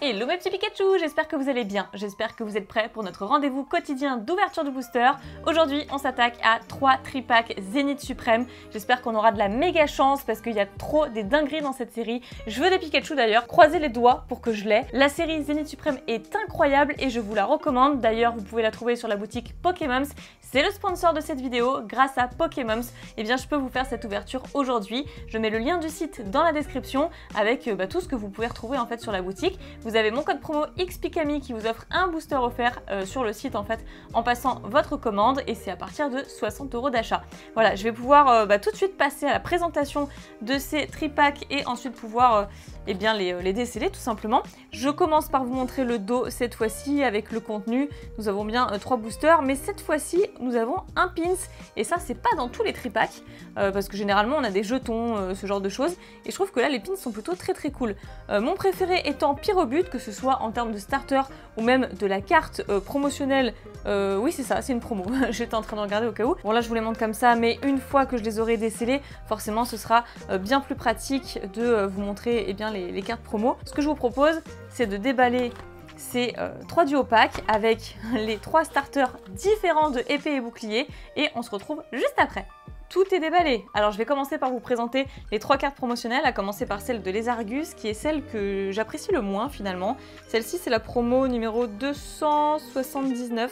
Hello mes petits Pikachu, j'espère que vous allez bien, j'espère que vous êtes prêts pour notre rendez-vous quotidien d'ouverture de booster. Aujourd'hui on s'attaque à 3 tripacks Zénith Suprême, j'espère qu'on aura de la méga chance parce qu'il y a trop des dingueries dans cette série. Je veux des Pikachu d'ailleurs, croisez les doigts pour que je l'aie. La série Zénith Suprême est incroyable et je vous la recommande, d'ailleurs vous pouvez la trouver sur la boutique Pokémons. C'est le sponsor de cette vidéo, grâce à Pokémons, eh bien je peux vous faire cette ouverture aujourd'hui. Je mets le lien du site dans la description avec tout ce que vous pouvez retrouver en fait sur la boutique. Vous avez mon code promo XPikami qui vous offre un booster offert sur le site en fait en passant votre commande et c'est à partir de 60 € d'achat. Voilà, je vais pouvoir tout de suite passer à la présentation de ces tripacks et ensuite pouvoir les déceler tout simplement. Je commence par vous montrer le dos cette fois-ci avec le contenu. Nous avons bien 3 boosters, mais cette fois-ci nous avons un pins et ça c'est pas dans tous les tripacks parce que généralement on a des jetons, ce genre de choses et je trouve que là les pins sont plutôt très cool. Mon préféré étant Pyrobut, que ce soit en termes de starter ou même de la carte promotionnelle. Oui c'est ça, c'est une promo, j'étais en train de regarder au cas où. Bon là je vous les montre comme ça, mais une fois que je les aurai décelés, forcément ce sera bien plus pratique de vous montrer les cartes promo. Ce que je vous propose c'est de déballer ces 3 duo packs avec les 3 starters différents de épée et bouclier et on se retrouve juste après. Tout est déballé. Alors je vais commencer par vous présenter les 3 cartes promotionnelles, à commencer par celle de Lézargus qui est celle que j'apprécie le moins finalement. Celle-ci c'est la promo numéro 279.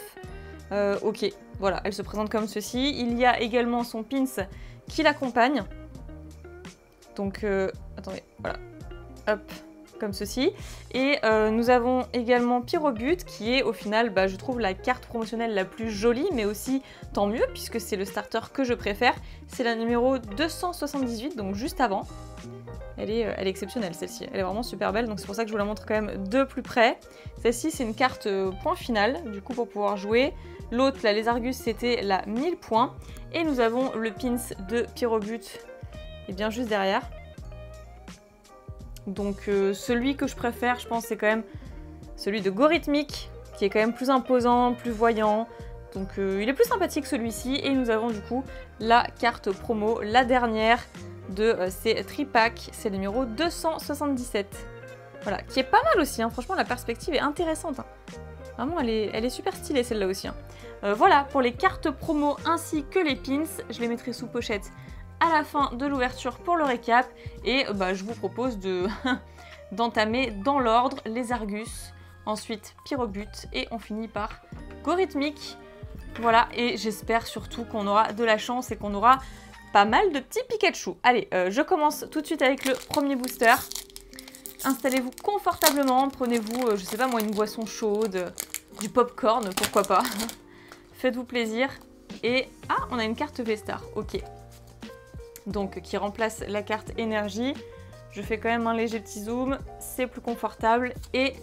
Ok, voilà, elle se présente comme ceci. Il y a également son pins qui l'accompagne. Donc, attendez, voilà, hop, comme ceci. Et nous avons également Pyrobut qui est au final, je trouve la carte promotionnelle la plus jolie, mais aussi tant mieux puisque c'est le starter que je préfère. C'est la numéro 278, donc juste avant. Elle est exceptionnelle celle-ci, elle est vraiment super belle, donc c'est pour ça que je vous la montre quand même de plus près. Celle-ci c'est une carte point final, du coup pour pouvoir jouer. L'autre, la Lézargus, c'était la 1000 points. Et nous avons le pins de Pyrobut, et bien juste derrière. Donc celui que je préfère, je pense, c'est quand même celui de Gorithmic, qui est quand même plus imposant, plus voyant. Donc il est plus sympathique celui-ci. Et nous avons du coup la carte promo, la dernière de ces tripacks, c'est le numéro 277. Voilà, qui est pas mal aussi, hein. Franchement la perspective est intéressante. Hein. Vraiment elle est super stylée celle-là aussi. Hein. Voilà pour les cartes promo ainsi que les pins, je les mettrai sous pochette à la fin de l'ouverture pour le récap et je vous propose d'entamer dans l'ordre Lézargus, ensuite Pyrobut et on finit par Gorithmic. Voilà, et j'espère surtout qu'on aura de la chance et qu'on aura pas mal de petits Pikachu. Allez, je commence tout de suite avec le premier booster. Installez-vous confortablement, prenez-vous, je sais pas moi, une boisson chaude, du popcorn, pourquoi pas. Faites-vous plaisir. Et, ah, on a une carte V-Star, ok. Donc qui remplace la carte énergie. Je fais quand même un léger petit zoom, c'est plus confortable. Et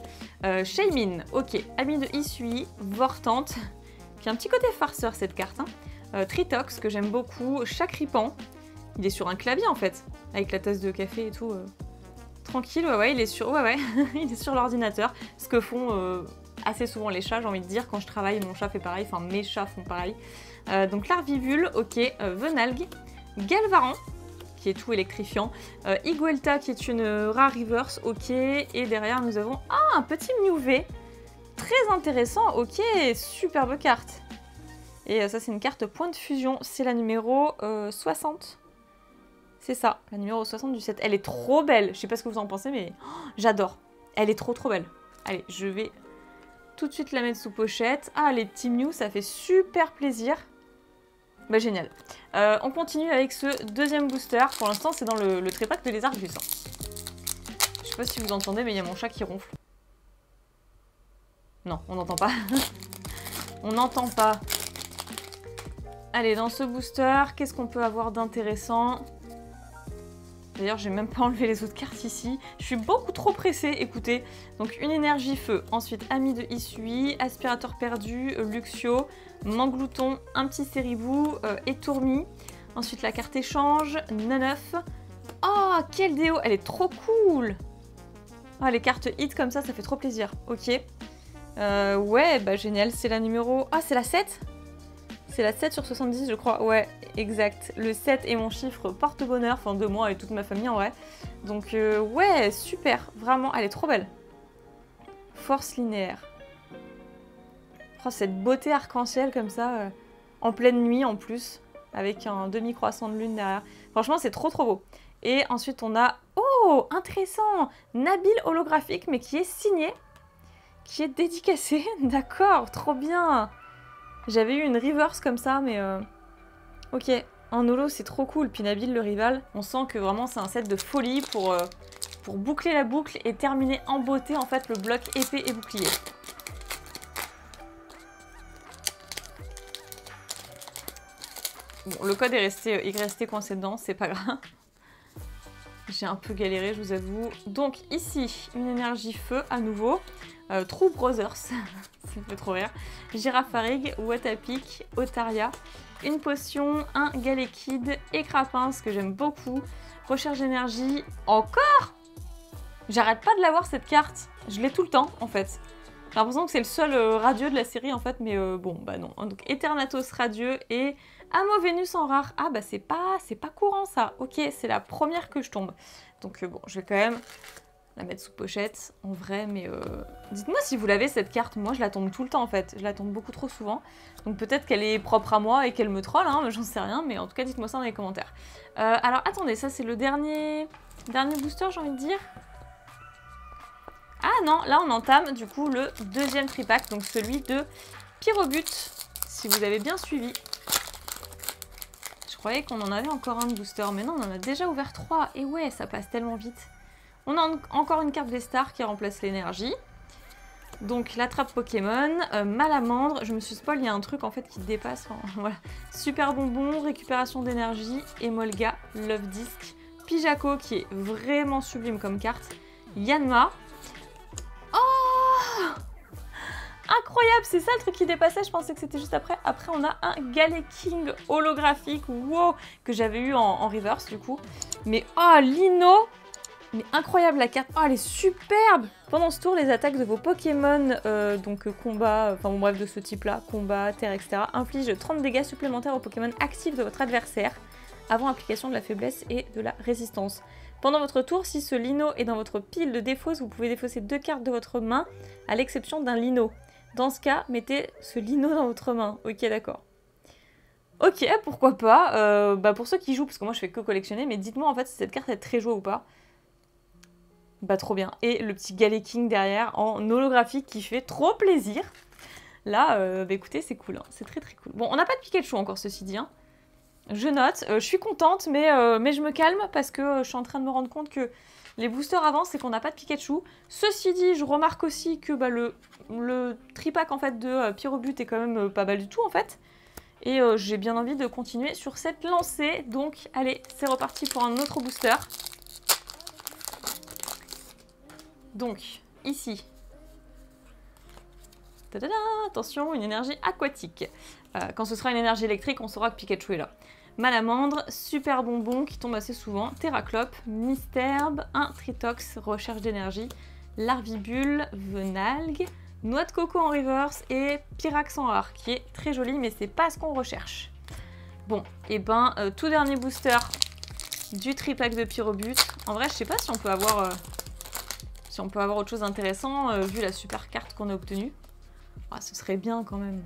Shaymin, ok, ami de Hisui, Vortante, qui a un petit côté farceur cette carte. Hein. Tritox, que j'aime beaucoup, Chakripan, il est sur un clavier en fait, avec la tasse de café et tout. Tranquille, ouais, il est sur, il est sur l'ordinateur, ce que font assez souvent les chats, j'ai envie de dire, quand je travaille, mon chat fait pareil, enfin mes chats font pareil. Donc Larvivule, ok, Venalgue, Galvaran, qui est tout électrifiant, Iguelta, qui est une rare reverse, ok, et derrière nous avons un petit Mewtwo, très intéressant, ok, superbe carte. Et ça c'est une carte point de fusion, c'est la numéro 60. C'est ça, la numéro 60 du set. Elle est trop belle, je sais pas ce que vous en pensez, mais j'adore. Elle est trop belle. Allez, je vais tout de suite la mettre sous pochette. Ah, les petits Mew, ça fait super plaisir. Génial. On continue avec ce deuxième booster. Pour l'instant, c'est dans le tripack de Lézargus. Je sais pas si vous entendez, mais il y a mon chat qui ronfle. Non, on n'entend pas. On n'entend pas. Allez, dans ce booster, qu'est-ce qu'on peut avoir d'intéressant ? D'ailleurs, j'ai même pas enlevé les autres cartes ici. Je suis beaucoup trop pressée, écoutez. Donc, une énergie feu. Ensuite, ami de Hisui, aspirateur perdu, Luxio, Manglouton, un petit Ceribou et Tourmi. Ensuite, la carte échange, Neneuf. Oh, quelle déo! Elle est trop cool! Ah, les cartes hit comme ça fait trop plaisir. Ok. Ouais, génial. C'est la numéro... Ah, c'est la 7? C'est la 7 sur 70, je crois. Ouais, exact. Le 7 est mon chiffre porte-bonheur, enfin de moi et toute ma famille en vrai. Donc ouais, super. Vraiment, elle est trop belle. Force linéaire. Oh, cette beauté arc-en-ciel comme ça, en pleine nuit en plus, avec un demi-croissant de lune derrière. Franchement, c'est trop beau. Et ensuite, on a... Oh, intéressant! Nabil holographique, mais qui est signé, qui est dédicacé. D'accord, trop bien! J'avais eu une reverse comme ça, mais... Ok, en holo, c'est trop cool. Puis Nabil, le rival, on sent que vraiment, c'est un set de folie pour boucler la boucle et terminer en beauté, en fait, le bloc épée et bouclier. Bon, le code est resté coincé dedans, c'est pas grave. J'ai un peu galéré, je vous avoue. Donc ici, une énergie feu à nouveau. True Brothers, ça me fait trop rire. Girafarig, Watapic, Otaria. Une potion, un Galekid et Crapin, ce que j'aime beaucoup. Recherche d'énergie, encore. J'arrête pas de l'avoir cette carte. Je l'ai tout le temps en fait. J'ai l'impression que c'est le seul radieux de la série en fait, mais bon, bah non. Donc Eternatus radieux et Amo Vénus en rare. Ah bah c'est pas courant ça. Ok, c'est la première que je tombe. Donc bon, je vais quand même la mettre sous pochette en vrai, mais dites-moi si vous l'avez cette carte. Moi je la tombe tout le temps en fait. Je la tombe beaucoup trop souvent. Donc peut-être qu'elle est propre à moi et qu'elle me troll, hein, j'en sais rien, mais en tout cas dites-moi ça dans les commentaires. Alors attendez, ça c'est le dernier booster, j'ai envie de dire. Ah non, là on entame du coup le deuxième tripack, donc celui de Pyrobut, si vous avez bien suivi. Je croyais qu'on en avait encore un de booster, mais non, on en a déjà ouvert 3. Et ouais, ça passe tellement vite. On a encore une carte des stars qui remplace l'énergie. Donc l'attrape Pokémon, Malamandre, je me suis spoil, il y a un truc en fait qui dépasse. Enfin, voilà. Super bonbon, récupération d'énergie, Emolga, Love Disc, Pijako qui est vraiment sublime comme carte, Yanma. Oh, incroyable, c'est ça le truc qui dépassait, je pensais que c'était juste après. Après on a un Galeking holographique, wow, que j'avais eu en reverse du coup. Mais oh, Lino, mais incroyable la carte, oh elle est superbe. Pendant ce tour, les attaques de vos Pokémon, donc combat, enfin bon bref de ce type là, combat, terre, etc. infligent 30 dégâts supplémentaires aux Pokémon actifs de votre adversaire avant application de la faiblesse et de la résistance. Pendant votre tour, si ce Lino est dans votre pile de défausse, vous pouvez défausser 2 cartes de votre main, à l'exception d'un Lino. Dans ce cas, mettez ce Lino dans votre main. Ok, d'accord. Ok, pourquoi pas. Bah pour ceux qui jouent, parce que moi je fais que collectionner, mais dites-moi en fait si cette carte est très jouée ou pas. Bah trop bien. Et le petit Galeking derrière en holographique qui fait trop plaisir. Là, bah écoutez, c'est cool. Hein. C'est très cool. Bon, on n'a pas de Pikachu encore, ceci dit. Hein. Je note, je suis contente, mais je me calme parce que je suis en train de me rendre compte que les boosters avancent et qu'on n'a pas de Pikachu. Ceci dit, je remarque aussi que bah, le tripack en fait, de Pyrobut est quand même pas mal du tout en fait. Et j'ai bien envie de continuer sur cette lancée. Donc allez, c'est reparti pour un autre booster. Donc, ici. Tadada, attention, une énergie aquatique. Quand ce sera une énergie électrique, on saura que Pikachu est là. Malamandre, super bonbon qui tombe assez souvent, Terraclope, Misterbe, un Tritox, recherche d'énergie, Larvibule, Venalgue, Noix de coco en reverse et Pyrax en rare, qui est très joli, mais c'est pas ce qu'on recherche. Bon, et ben, tout dernier booster du tripack de Pyrobut. En vrai, je sais pas si on peut avoir, autre chose d'intéressant, vu la super carte qu'on a obtenue. Ah, ce serait bien quand même.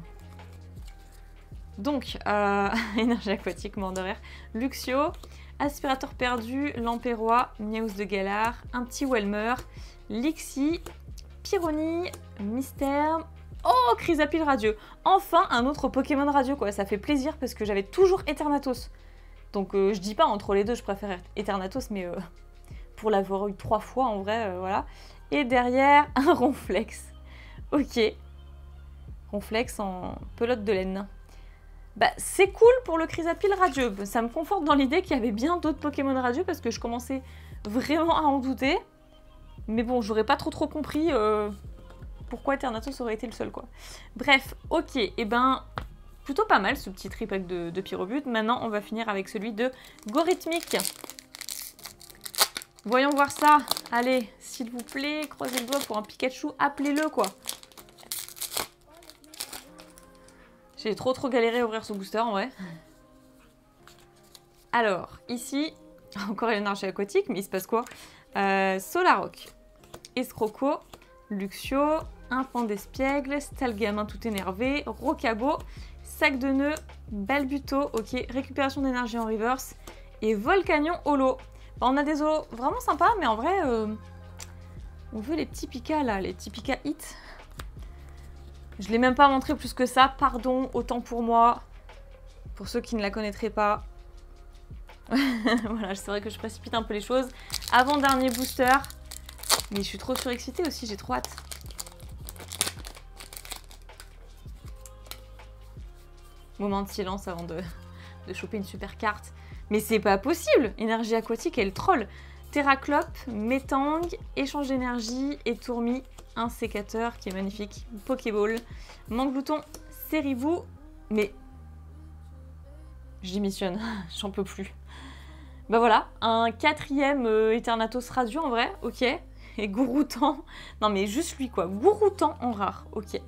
Donc, énergie aquatique, mort de rire. Luxio, aspirateur perdu, Lampérois, Miaus de Galar, un petit Welmer, Lixie, Pyronie, Mystère. Oh, Chrysapile radieux. Enfin, un autre Pokémon radieux, quoi. Ça fait plaisir parce que j'avais toujours Eternatus. Donc, je dis pas entre les deux, je préfère Eternatus, mais pour l'avoir eu 3 fois, en vrai, voilà. Et derrière, un Ronflex. Ok. Ronflex en pelote de laine. Bah, c'est cool pour le Chrysapile radieux. Ça me conforte dans l'idée qu'il y avait bien d'autres Pokémon radieux parce que je commençais vraiment à en douter. Mais bon, j'aurais pas trop compris pourquoi Eternatus aurait été le seul, quoi. Bref, ok, et ben, plutôt pas mal ce petit tripack de Pyrobut. Maintenant, on va finir avec celui de Gorithmique. Voyons voir ça. Allez, s'il vous plaît, croisez le doigt pour un Pikachu, appelez-le, quoi. J'ai trop galéré à ouvrir ce booster en vrai. Alors, ici, encore une énergie aquatique, mais il se passe quoi? Solaroc, Escroco, Luxio, un pan d'espiègle, Stalgamin tout énervé, Rocabo, sac de nœuds, Balbuto, ok, récupération d'énergie en reverse et Volcanion holo. Bah, on a des holos vraiment sympas, mais en vrai, on veut les petits Pika là, les petits Pika hit. Je ne l'ai même pas montré plus que ça, pardon, autant pour moi, pour ceux qui ne la connaîtraient pas. Voilà, c'est vrai que je précipite un peu les choses. Avant-dernier booster, mais je suis trop surexcitée aussi, j'ai trop hâte. Moment de silence avant de choper une super carte. Mais c'est pas possible! Énergie aquatique, elle troll. Terraclope, Métang, échange d'énergie et Tourmi, un sécateur qui est magnifique. Pokéball, Manglouton, Seribou. Mais je démissionne, j'en peux plus. Bah voilà, un 4e Eternatus radio en vrai, ok. Et Gouroutan, non mais juste lui quoi, Gouroutan en rare, ok.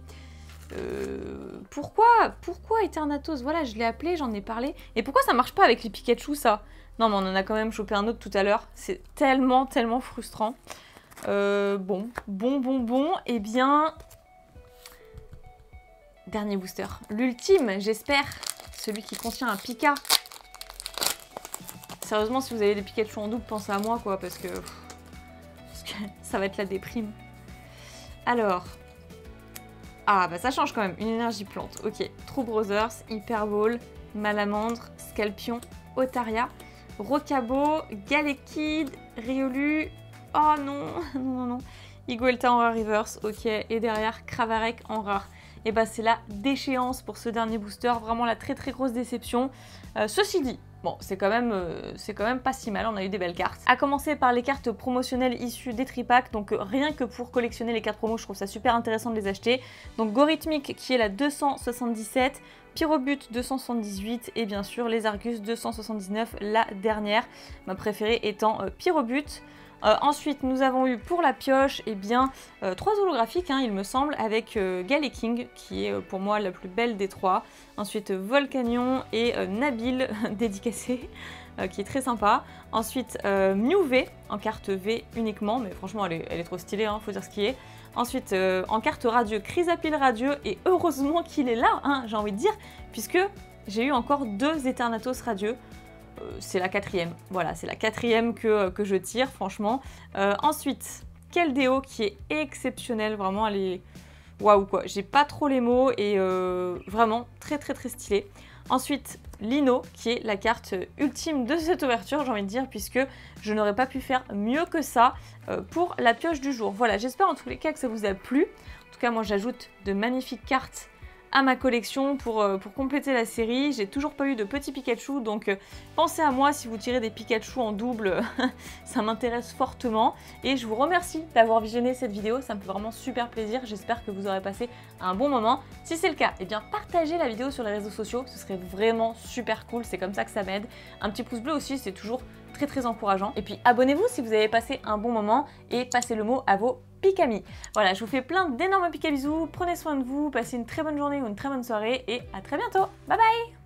Pourquoi Eternatus? Voilà, je l'ai appelé, j'en ai parlé. Et pourquoi ça marche pas avec les Pikachu ça? Non mais on en a quand même chopé un autre tout à l'heure. C'est tellement frustrant. Bon. Eh bien... Dernier booster. L'ultime, j'espère. Celui qui contient un Pika. Sérieusement, si vous avez des Pikachu en double, pensez à moi quoi, parce que ça va être la déprime. Alors... Ah bah ça change quand même, une énergie plante, ok. True Brothers, Hyper Ball, Malamandre, Scalpion, Otaria, Rocabo, Galekid, Riolu, oh non, Higuelta en rare reverse, ok. Et derrière, Cravarek en rare. Et bah c'est la déchéance pour ce dernier booster, vraiment la très grosse déception. Ceci dit, bon, c'est quand même pas si mal, on a eu des belles cartes. À commencer par les cartes promotionnelles issues des tripacks, donc rien que pour collectionner les cartes promo, je trouve ça super intéressant de les acheter. Donc Gorithmic qui est la 277, Pyrobut 278 et bien sûr les Argus 279, la dernière, ma préférée étant Pyrobut. Ensuite, nous avons eu pour la pioche, eh bien, 3 holographiques, hein, il me semble, avec Galeking, qui est pour moi la plus belle des 3. Ensuite, Volcanion et Nabil, dédicacé, qui est très sympa. Ensuite, Mew V, en carte V uniquement, mais franchement, elle est trop stylée, hein, faut dire ce qui est. Ensuite, en carte radieux, Chrysapile radieux, et heureusement qu'il est là, hein, j'ai envie de dire, puisque j'ai eu encore 2 Eternatus radieux. C'est la 4e, voilà, c'est la 4e que je tire, franchement. Ensuite, Keldeo qui est exceptionnelle, vraiment, elle est... Waouh, quoi, j'ai pas trop les mots et vraiment très stylée. Ensuite, Lino, qui est la carte ultime de cette ouverture, j'ai envie de dire, puisque je n'aurais pas pu faire mieux que ça pour la pioche du jour. Voilà, j'espère en tous les cas que ça vous a plu. En tout cas, moi, j'ajoute de magnifiques cartes à ma collection pour compléter la série. J'ai toujours pas eu de petits Pikachu, donc pensez à moi si vous tirez des Pikachu en double, ça m'intéresse fortement. Et je vous remercie d'avoir visionné cette vidéo, ça me fait vraiment super plaisir. J'espère que vous aurez passé un bon moment. Si c'est le cas, eh bien partagez la vidéo sur les réseaux sociaux, ce serait vraiment super cool, c'est comme ça que ça m'aide. Un petit pouce bleu aussi, c'est toujours très encourageant. Et puis abonnez-vous si vous avez passé un bon moment et passez le mot à vos Pikami. Voilà, je vous fais plein d'énormes Pika bisous, prenez soin de vous, passez une très bonne journée ou une très bonne soirée et à très bientôt. Bye bye!